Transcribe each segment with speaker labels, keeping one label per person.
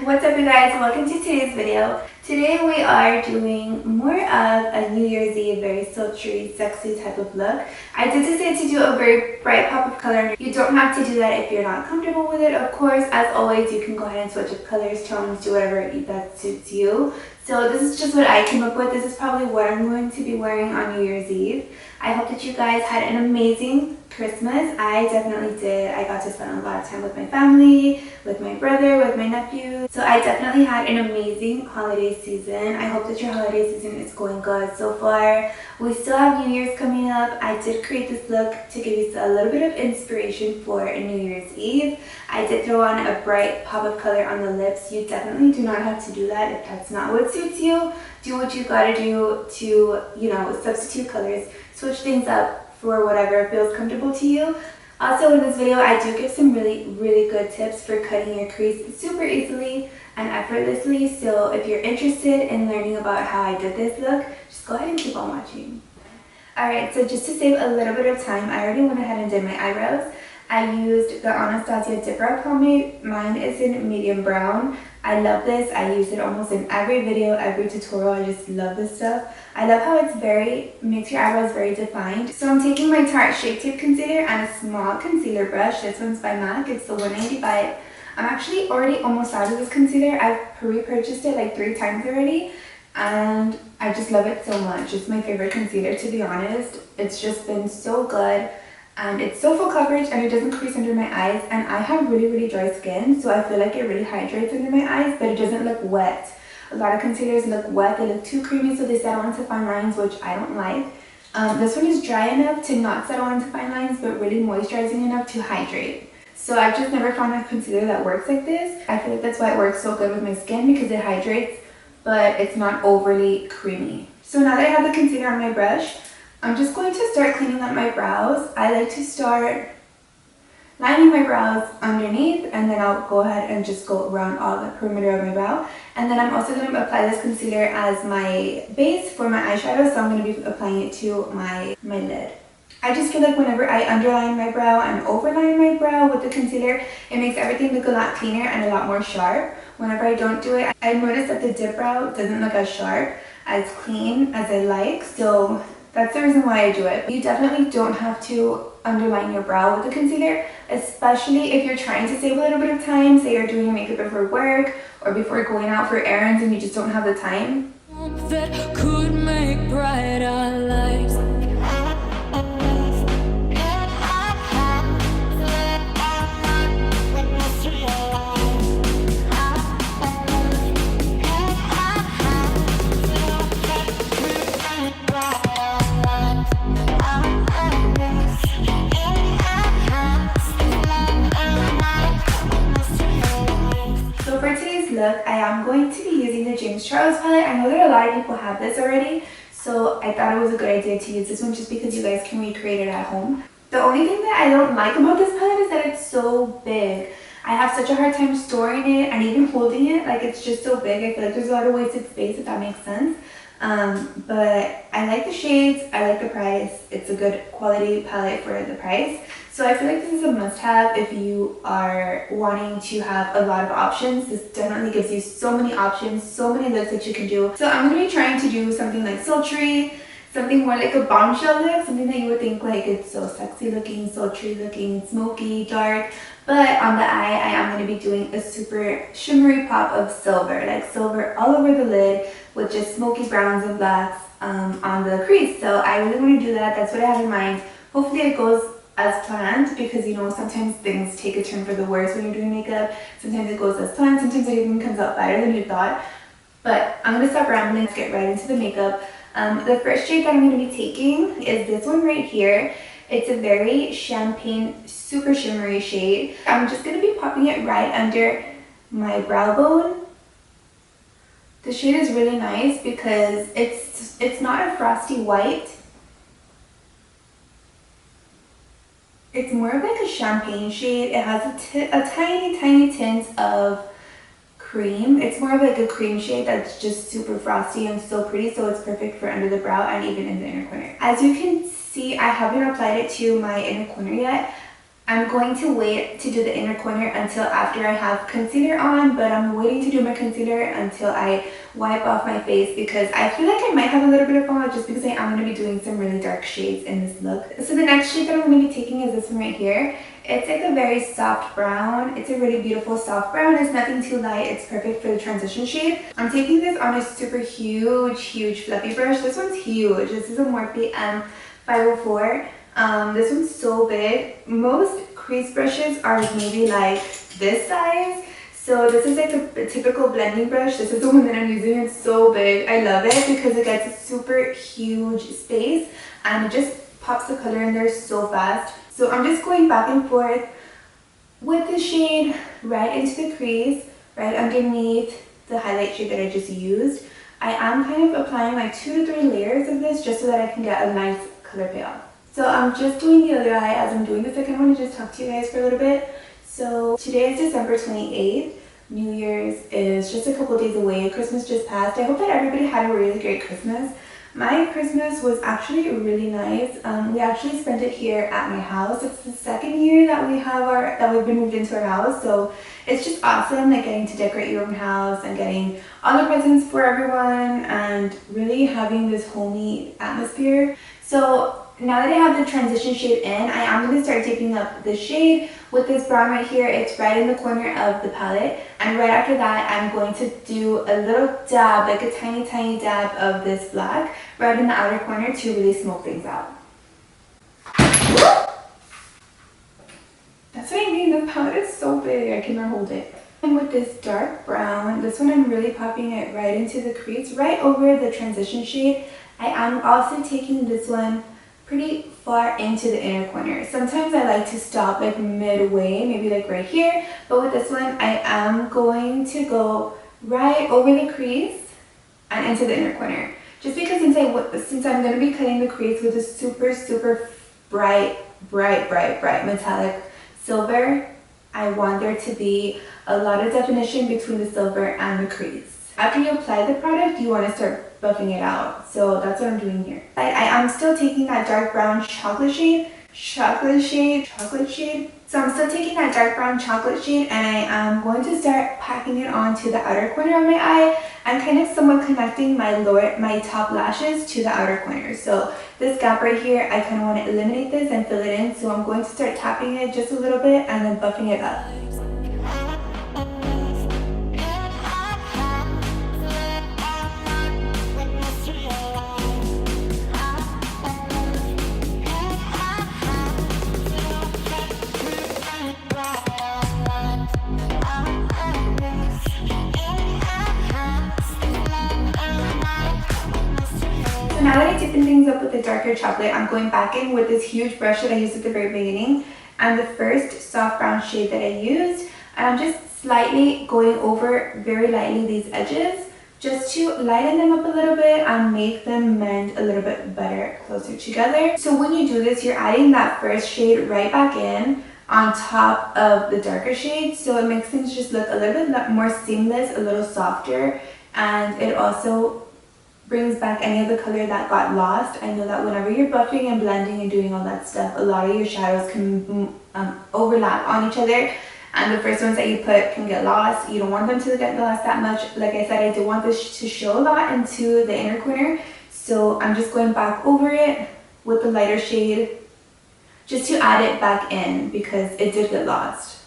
Speaker 1: What's up you guys, welcome to today's video. Today we are doing more of a New Year's Eve, very sultry, sexy type of look. I did decide to do a very bright pop of color. You don't have to do that if you're not comfortable with it. Of course, as always, you can go ahead and switch up colors, tones, do whatever that suits you. So this is just what I came up with. This is probably what I'm going to be wearing on New Year's Eve. I hope that you guys had an amazing Christmas. I definitely did. I got to spend a lot of time with my family, with my brother, with my nephew. So I definitely had an amazing holiday season. I hope that your holiday season is going good so far. We still have New Year's coming up. I did create this look to give you a little bit of inspiration for New Year's Eve. I did throw on a bright pop of color on the lips. You definitely do not have to do that if that's not what suits you. Do what you gotta do to, substitute colors, switch things up for whatever feels comfortable to you. Also in this video, I do give some really good tips for cutting your crease super easily and effortlessly. So if you're interested in learning about how I did this look, just go ahead and keep on watching. Alright, so just to save a little bit of time, I already went ahead and did my eyebrows. I used the Anastasia Dip Brow Pomade. Mine is in medium brown. I love this. I use it almost in every video, every tutorial. I just love this stuff. I love how it's makes your eyebrows very defined. So I'm taking my Tarte Shape Tape Concealer and a small concealer brush. This one's by MAC. It's the 195. I'm actually already almost out of this concealer. I've repurchased it like 3 times already. And I just love it so much. It's my favorite concealer, to be honest. It's just been so good. And it's so full coverage and it doesn't crease under my eyes, and I have really dry skin, so I feel like it really hydrates under my eyes, but it doesn't look wet. A lot of concealers look wet, they look too creamy, so they settle into fine lines, which I don't like. This one is dry enough to not settle into fine lines, but really moisturizing enough to hydrate. So I've just never found a concealer that works like this. I feel like that's why it works so good with my skin, because it hydrates, but it's not overly creamy. So now that I have the concealer on my brush, I'm just going to start cleaning up my brows. I like to start lining my brows underneath, and then I'll go ahead and just go around all the perimeter of my brow. And then I'm also going to apply this concealer as my base for my eyeshadow, so I'm going to be applying it to my lid. I just feel like whenever I underline my brow and overline my brow with the concealer, it makes everything look a lot cleaner and a lot more sharp. Whenever I don't do it, I notice that the dip brow doesn't look as sharp, as clean as I like, so that's the reason why I do it. You definitely don't have to underline your brow with the concealer, especially if you're trying to save a little bit of time. Say you're doing your makeup before work or before going out for errands and you just don't have the time. That could make brighter lives. Look, I am going to be using the James Charles palette. I know that a lot of people have this already, so I thought it was a good idea to use this one just because you guys can recreate it at home. The only thing that I don't like about this palette is that it's so big. I have such a hard time storing it and even holding it. Like, it's just so big. I feel like there's a lot of wasted space, if that makes sense. But I like the shades, I like the price. It's a good quality palette for the price. So I feel like this is a must-have if you are wanting to have a lot of options. This definitely gives you so many options, so many looks that you can do. So I'm going to be trying to do something like sultry, something more like a bombshell look, something that you would think like it's so sexy looking, sultry looking, smoky, dark. But on the eye, I am going to be doing a super shimmery pop of silver, like silver all over the lid with just smoky browns and blacks on the crease. So I really want to do that. That's what I have in mind. Hopefully it goes as planned, because sometimes things take a turn for the worse when you're doing makeup. Sometimes it goes as planned, sometimes it even comes out better than you thought. But I'm going to stop rambling, let's get right into the makeup. The first shade that I'm going to be taking is this one right here. It's a very champagne, super shimmery shade. I'm just going to be popping it right under my brow bone. The shade is really nice because it's not a frosty white. It's more of like a champagne shade. It has a tiny tint of cream. It's more of like a cream shade that's just super frosty and so pretty, so it's perfect for under the brow and even in the inner corner. As you can see, I haven't applied it to my inner corner yet. I'm going to wait to do the inner corner until after I have concealer on, but I'm waiting to do my concealer until I wipe off my face because I feel like I might have a little bit of fallout just because I am going to be doing some really dark shades in this look. So the next shade that I'm going to be taking is this one right here. It's like a very soft brown. It's a really beautiful soft brown. It's nothing too light. It's perfect for the transition shade. I'm taking this on a super huge fluffy brush. This one's huge. This is a Morphe M504. This one's so big. Most crease brushes are maybe like this size. So this is like a typical blending brush. This is the one that I'm using. It's so big. I love it because it gets a super huge space and it just pops the color in there so fast. So I'm just going back and forth with the shade right into the crease, right underneath the highlight shade that I just used. I am kind of applying like 2 to 3 layers of this just so that I can get a nice color payoff. So I'm just doing the other eye as I'm doing this. I kind of want to just talk to you guys for a little bit. So today is December 28th. New Year's is just a couple days away. Christmas just passed. I hope that everybody had a really great Christmas. My Christmas was actually really nice. We actually spent it here at my house. It's the second year that we've been moved into our house. So it's just awesome, like getting to decorate your own house and getting all the presents for everyone and really having this homey atmosphere. So now that I have the transition shade in, I am going to start taping up the shade with this brown right here. It's right in the corner of the palette. And right after that, I'm going to do a little dab, like a tiny dab of this black right in the outer corner to really smoke things out. That's what I mean, the palette is so big, I cannot hold it. And with this dark brown, this one I'm really popping it right into the crease, right over the transition shade. I am also taking this one pretty far into the inner corner. Sometimes I like to stop like midway, maybe like right here, but with this one I am going to go right over the crease and into the inner corner. Just because since I'm going to be cutting the crease with a super bright metallic silver, I want there to be a lot of definition between the silver and the crease. After you apply the product, you want to start buffing it out. So that's what I'm doing here. I am still taking that dark brown chocolate shade. So I'm still taking that dark brown chocolate shade and I am going to start packing it onto the outer corner of my eye and kind of somewhat connecting my top lashes to the outer corner. So this gap right here, I kind of want to eliminate this and fill it in. So I'm going to start tapping it just a little bit and then buffing it up. Now that I've taken things up with the darker chocolate, I'm going back in with this huge brush that I used at the very beginning and the first soft brown shade that I used. And I'm just slightly going over very lightly these edges just to lighten them up a little bit and make them mend a little bit better closer together. So when you do this, you're adding that first shade right back in on top of the darker shade. So it makes things just look a little bit more seamless, a little softer, and it also brings back any of the color that got lost. I know that whenever you're buffing and blending and doing all that stuff, a lot of your shadows can overlap on each other, and the first ones that you put can get lost. You don't want them to get lost that much. Like I said, I do want this to show a lot into the inner corner, so I'm just going back over it with the lighter shade just to add it back in because it did get lost.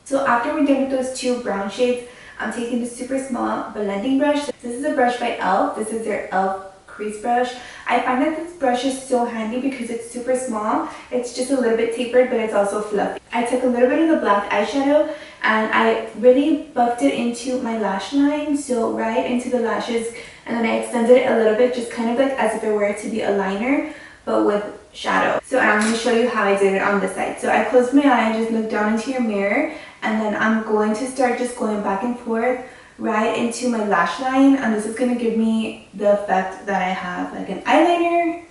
Speaker 1: So after we're done with those two brown shades, I'm taking the super small blending brush. This is a brush by e.l.f. This is their e.l.f. crease brush. I find that this brush is so handy because it's super small. It's just a little bit tapered, but it's also fluffy. I took a little bit of the black eyeshadow and I really buffed it into my lash line, so right into the lashes, and then I extended it a little bit, just kind of like as if it were to be a liner, but with shadow. So I'm going to show you how I did it on this side. So I closed my eye, just look down into your mirror, and then I'm going to start just going back and forth right into my lash line, and this is going to give me the effect that I have like an eyeliner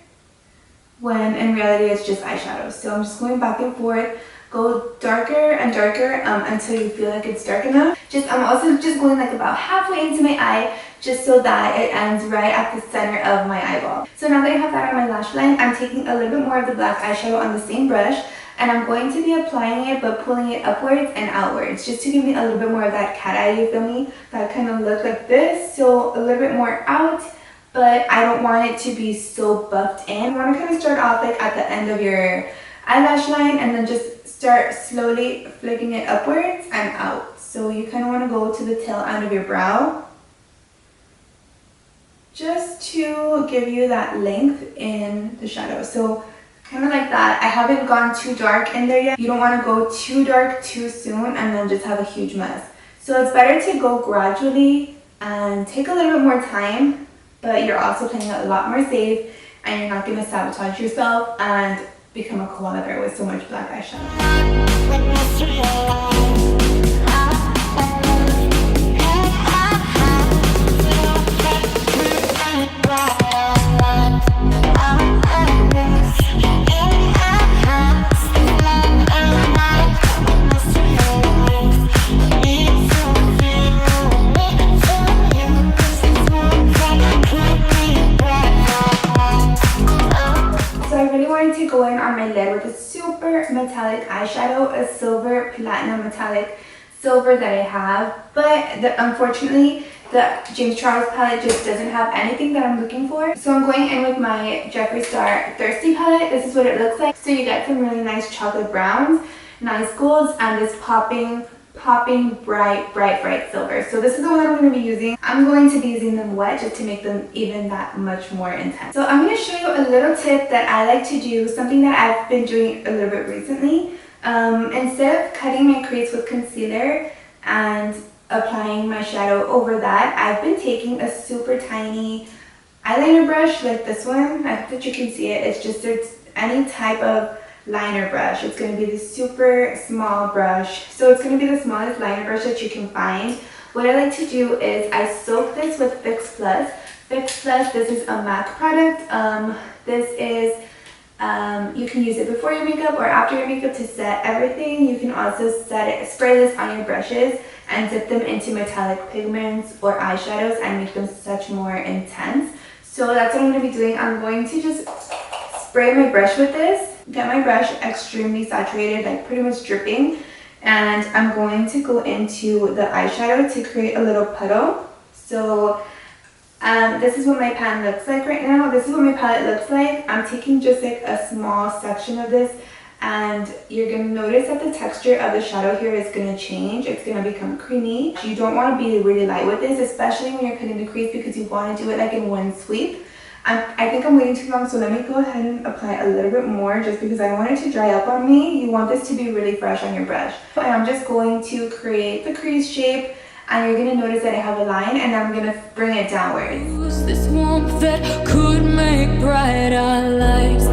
Speaker 1: when in reality it's just eyeshadow. So I'm just going back and forth, go darker and darker until you feel like it's dark enough. I'm also just going like about halfway into my eye just so that it ends right at the center of my eyeball. So now that I have that on my lash line, I'm taking a little bit more of the black eyeshadow on the same brush and I'm going to be applying it but pulling it upwards and outwards just to give me a little bit more of that cat eye, you feel me? That kind of look like this, so a little bit more out, but I don't want it to be so buffed in. You want to kind of start off like at the end of your eyelash line and then just start slowly flicking it upwards and out. So you kind of want to go to the tail end of your brow just to give you that length in the shadow. So kind of like that. I haven't gone too dark in there yet. You don't want to go too dark too soon and then just have a huge mess. So it's better to go gradually and take a little bit more time, but you're also playing it a lot more safe and you're not going to sabotage yourself and become a koala bear with so much black eyeshadow. To go in on my lid with a super metallic eyeshadow, a silver platinum metallic silver that I have, but unfortunately the James Charles palette just doesn't have anything that I'm looking for. So I'm going in with my Jeffree Star Thirsty palette. This is what it looks like. So you get some really nice chocolate browns, nice golds, and this popping bright silver. So this is the one that I'm going to be using. I'm going to be using them wet just to make them even that much more intense. So I'm going to show you a little tip that I like to do, something that I've been doing a little bit recently. Instead of cutting my crease with concealer and applying my shadow over that, I've been taking a super tiny eyeliner brush like this one. I hope that you can see it. It's just any type of liner brush. It's going to be this super small brush, so it's going to be the smallest liner brush that you can find. What I like to do is I soak this with Fix Plus. Fix Plus, this is a MAC product. This is you can use it before your makeup or after your makeup to set everything. You can also spray this on your brushes and dip them into metallic pigments or eyeshadows and make them such more intense. So that's what I'm going to be doing. I'm going to just spray my brush with this. Get my brush extremely saturated, like pretty much dripping, and I'm going to go into the eyeshadow to create a little puddle. So this is what my pan looks like right now. This is what my palette looks like. I'm taking just like a small section of this, and you're going to notice that the texture of the shadow here is going to change. It's going to become creamy. You don't want to be really light with this, especially when you're cutting the crease, because you want to do it like in one sweep. I think I'm waiting too long, so let me go ahead and apply a little bit more just because I don't want it to dry up on me. You want this to be really fresh on your brush. And I'm just going to create the crease shape, and you're going to notice that I have a line, and I'm going to bring it downwards.
Speaker 2: This warmth that could make bright our lives.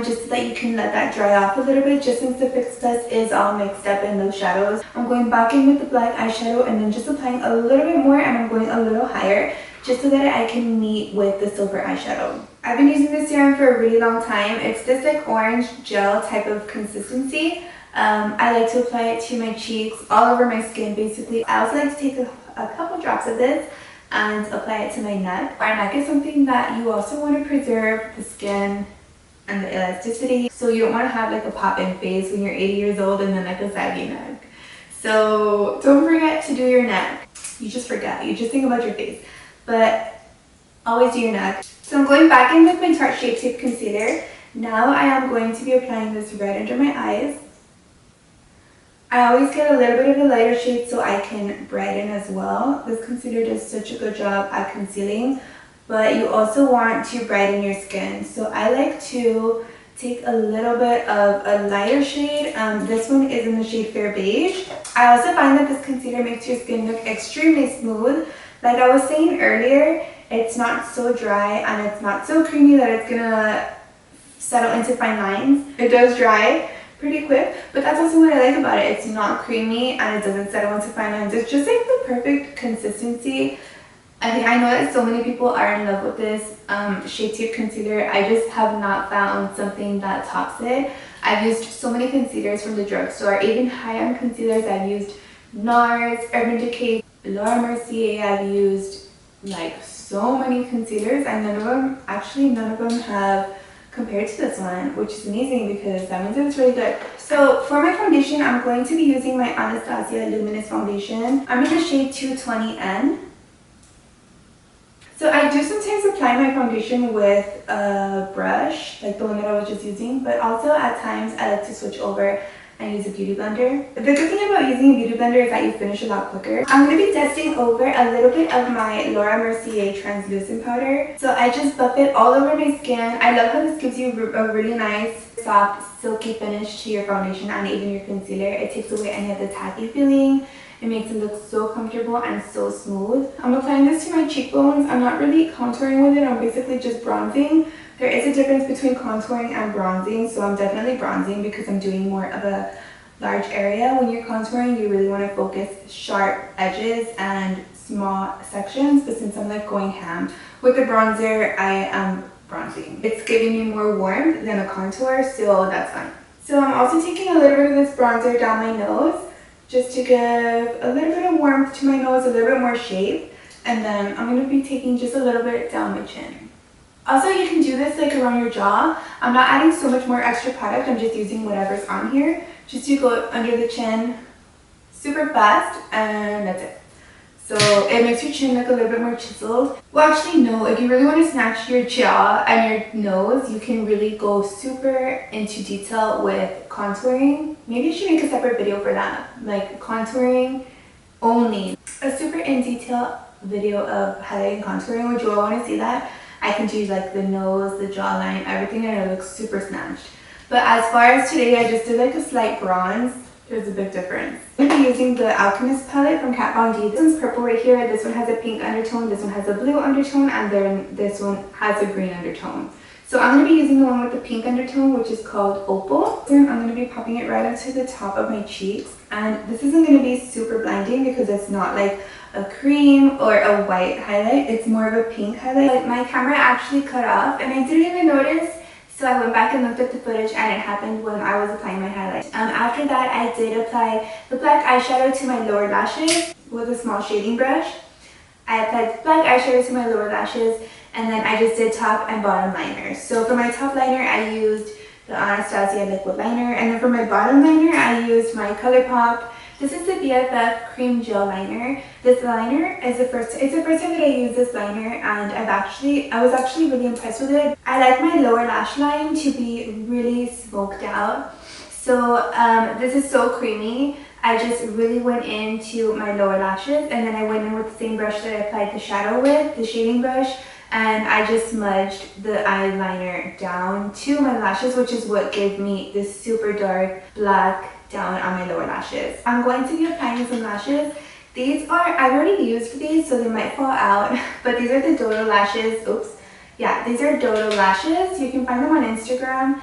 Speaker 1: Just so that you can let that dry off a little bit, just since the Fix Plus is all mixed up in those shadows. I'm going back in with the black eyeshadow and then just applying a little bit more, and I'm going a little higher just so that I can meet with the silver eyeshadow. I've been using this serum for a really long time. It's this like orange gel type of consistency. I like to apply it to my cheeks, all over my skin basically. I also like to take a couple drops of this and apply it to my neck. Our neck is something that you also want to preserve the skin and the elasticity, so you don't want to have like a pop-in face when you're 80 years old and then like a saggy neck. So don't forget to do your neck. You just forget, you just think about your face, but always do your neck. So I'm going back in with my Tarte Shape Tape Concealer. Now I am going to be applying this right under my eyes. I always get a little bit of a lighter shade so I can brighten as well. This concealer does such a good job at concealing, but you also want to brighten your skin. So I like to take a little bit of a lighter shade. This one is in the shade Fair Beige. I also find that this concealer makes your skin look extremely smooth. Like I was saying earlier, it's not so dry and it's not so creamy that it's gonna settle into fine lines. It does dry, pretty quick, but that's also what I like about it. It's not creamy and it doesn't settle into fine lines. It's just like the perfect consistency. I know that so many people are in love with this Shade Tape concealer. I just have not found something that tops it. I've used so many concealers from the drugstore, even high-end concealers. I've used NARS, Urban Decay, Laura Mercier. I've used like so many concealers, and none of them have compared to this one, which is amazing because that means it's really good. So for my foundation, I'm going to be using my Anastasia Luminous Foundation. I'm in the shade 220N. So I do sometimes apply my foundation with a brush, like the one that I was just using, but also at times I like to switch over and use a beauty blender. The good thing about using a beauty blender is that you finish a lot quicker. I'm going to be dusting over a little bit of my Laura Mercier translucent powder. So I just buff it all over my skin. I love how this gives you a really nice, soft, silky finish to your foundation and even your concealer. It takes away any of the tacky feeling. It makes it look so comfortable and so smooth. I'm applying this to my cheekbones. I'm not really contouring with it. I'm basically just bronzing. There is a difference between contouring and bronzing, so I'm definitely bronzing because I'm doing more of a large area. When you're contouring, you really want to focus sharp edges and small sections, but since I'm like going ham with the bronzer, I am bronzing. It's giving me more warmth than a contour, so that's fine. So I'm also taking a little bit of this bronzer down my nose, just to give a little bit of warmth to my nose, a little bit more shape. And then I'm going to be taking just a little bit down my chin. Also, you can do this like around your jaw. I'm not adding so much more extra product. I'm just using whatever's on here just to go under the chin super fast, and that's it. So it makes your chin look a little bit more chiseled. Well, actually no, if you really want to snatch your jaw and your nose, you can really go super into detail with contouring. Maybe I should make a separate video for that, like contouring only. A super in detail video of highlighting contouring. Would you all want to see that? I can do like the nose, the jawline, everything, and it looks super snatched. But as far as today, I just did like a slight bronze. There's a big difference. I'm going to be using the Alchemist palette from Kat Von D. This one's purple right here. This one has a pink undertone. This one has a blue undertone. And then this one has a green undertone. So I'm going to be using the one with the pink undertone, which is called Opal. Then I'm going to be popping it right onto the top of my cheeks. And this isn't going to be super blinding because it's not like a cream or a white highlight. It's more of a pink highlight. My camera actually cut off and I didn't even notice. So I went back and looked at the footage, and it happened when I was applying my highlight. After that, I did apply the black eyeshadow to my lower lashes with a small shading brush. I applied black eyeshadow to my lower lashes, and then I just did top and bottom liners. So for my top liner, I used the Anastasia liquid liner, and then for my bottom liner, I used my ColourPop. This is the BFF Cream Gel Liner. This liner is it's the first time that I use this liner, and I was actually really impressed with it. I like my lower lash line to be really smoked out. So this is so creamy. I just really went into my lower lashes, and then I went in with the same brush that I applied the shadow with, the shading brush, and I just smudged the eyeliner down to my lashes, which is what gave me this super dark black down on my lower lashes. I'm going to be applying some lashes. I've already used these, so they might fall out, but these are the Dodo lashes. Oops. Yeah, these are Dodo lashes. You can find them on Instagram.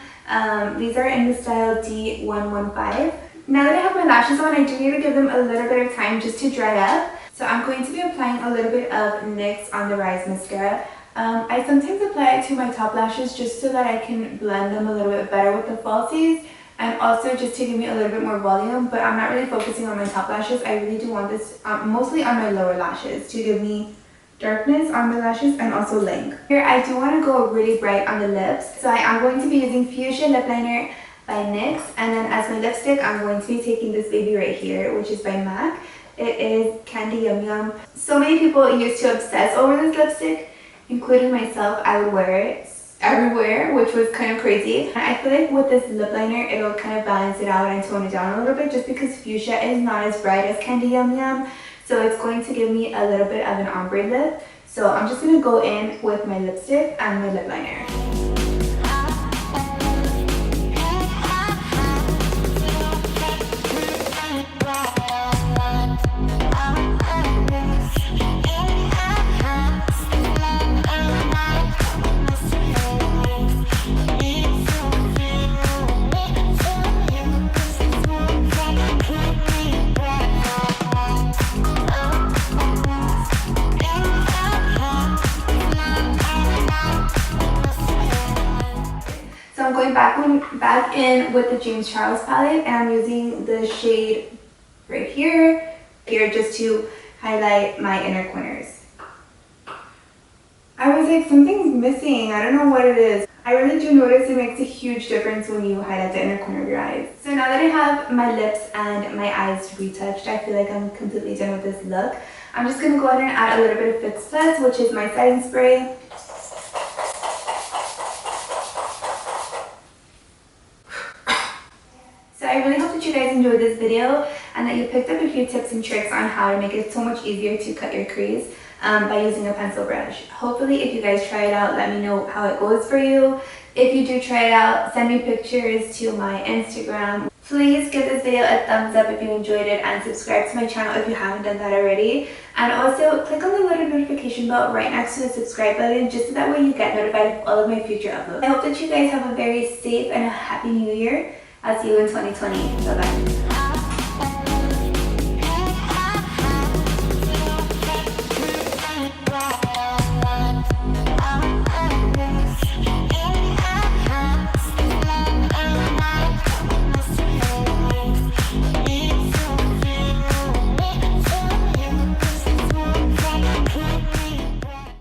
Speaker 1: These are in the style D115. Now that I have my lashes on, I do need to give them a little bit of time just to dry up. So I'm going to be applying a little bit of NYX On The Rise mascara. I sometimes apply it to my top lashes just so that I can blend them a little bit better with the falsies, and also just to give me a little bit more volume, but I'm not really focusing on my top lashes. I really do want this mostly on my lower lashes to give me darkness on my lashes and also length. Here I do want to go really bright on the lips, so I am going to be using Fuchsia Lip Liner by NYX, and then as my lipstick I'm going to be taking this baby right here, which is by MAC. It is Candy Yum Yum. So many people used to obsess over this lipstick, including myself. I would wear it everywhere, which was kind of crazy. And I feel like with this lip liner, it'll kind of balance it out and tone it down a little bit, just because Fuchsia is not as bright as Candy Yum Yum. So it's going to give me a little bit of an ombre lip. So I'm just going to go in with my lipstick and my lip liner. back in with the James Charles palette, and I'm using the shade right here just to highlight my inner corners. I was like, something's missing. I don't know what it is. I really do notice it makes a huge difference when you highlight the inner corner of your eyes. So now that I have my lips and my eyes retouched, I feel like I'm completely done with this look. I'm just going to go ahead and add a little bit of Fix Plus, which is my setting spray. So I really hope that you guys enjoyed this video and that you picked up a few tips and tricks on how to make it so much easier to cut your crease by using a pencil brush. Hopefully, if you guys try it out, let me know how it goes for you. If you do try it out, send me pictures to my Instagram. Please give this video a thumbs up if you enjoyed it, and subscribe to my channel if you haven't done that already. And also click on the little notification bell right next to the subscribe button, just so that way you get notified of all of my future uploads. I hope that you guys have a very safe and a happy new year. I'll see you in 2020. Bye bye.